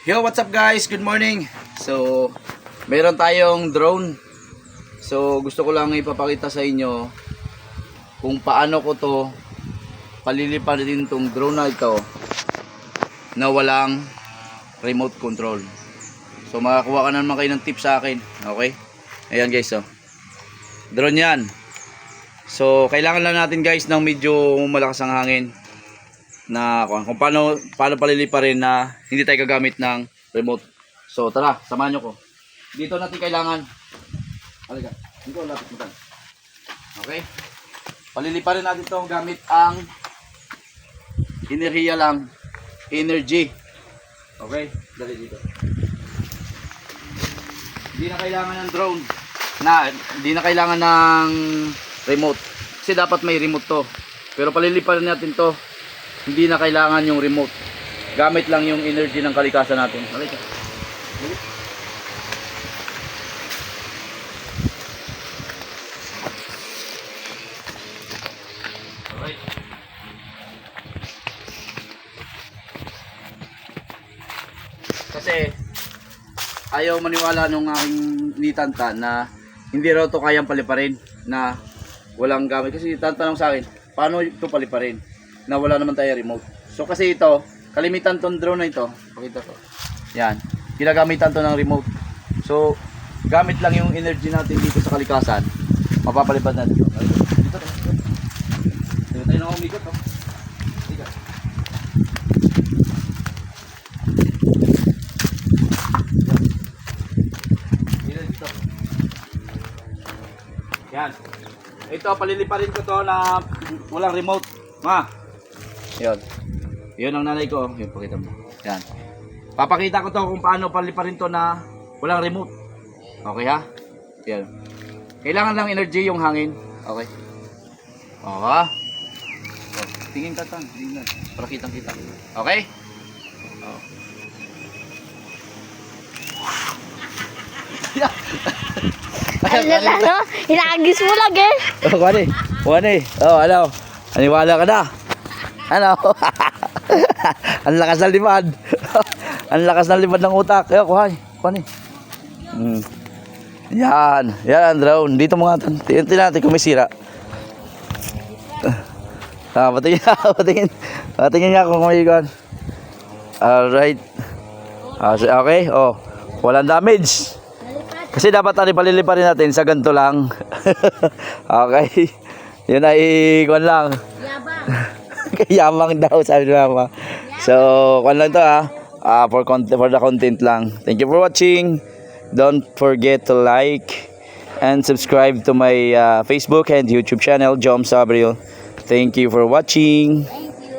Yo, what's up guys? Good morning. So, meron tayong drone. So, gusto ko lang ipapakita sa inyo kung paano ko to paliliparin tong drone na ito na walang remote control. So, makakuha ka naman kayo ng tip sa akin. Okay? Ayan guys, oh. Drone yan. So, kailangan lang natin guys ng medyo malakas ang hangin na kung paano paliliparin na hindi tayo gagamit ng remote. So tara, samahan nyo ko. Dito natin kailangan. Halika, dito lapit mo. Okay? Paliliparin natin ito gamit ang enerhiya lang. Energy. Okay? Dali dito. Hindi na kailangan ng drone. Hindi na kailangan ng remote. Kasi dapat may remote to. Pero paliliparin natin to. Hindi na kailangan yung remote. Gamit lang yung energy ng kalikasan natin. Halika. Halika. Alright. Kasi ayaw maniwala nung aking nitanta na hindi raw to kayang paliparin na walang gamit. Kasi tanong sa akin, paano ito paliparin? Na wala naman tayo remote. So kasi ito, kalimitan tong drone na ito, pakita to. Yan, ginagamitan to ng remote. So, gamit lang yung energy natin dito sa kalikasan. Mapapalipad natin ito. Dito to. Dito tayo na umikot to. Dito. Dito. Yan. Ito, paliliparin ko to na walang remote. Yun. Yun ang nanay ko. Yun, pakita mo. Yan. Papakita ko to kung paano paliparin to na walang remote. Okay ha? Yan. Kailangan lang energy yung hangin. Okay. Okay. Oh, tingin ka tan. Tingin. Para kitang kita. Okay? Oh. Ano? Hinagis mo lang eh. Oh, kuwani. Oh, ano? Aniwala ka na. Ano? Ang lakas ng lipad. Ang lakas ng lipad ng utak. Ayo, kuhani. Yan ang drone. Dito mga tingnan natin kung may sira. Patingin nga kung may ikan. Alright. Okay, oh. Walang damage. Kasi dapat paliliparin natin sa ganito lang. Okay. Yun ay kuwan lang. Yamang daw sabi ni mama. So, kuwan lang to for the content lang. Thank you for watching. Don't forget to like and subscribe to my Facebook and YouTube channel, Jom Sabril. Thank you for watching.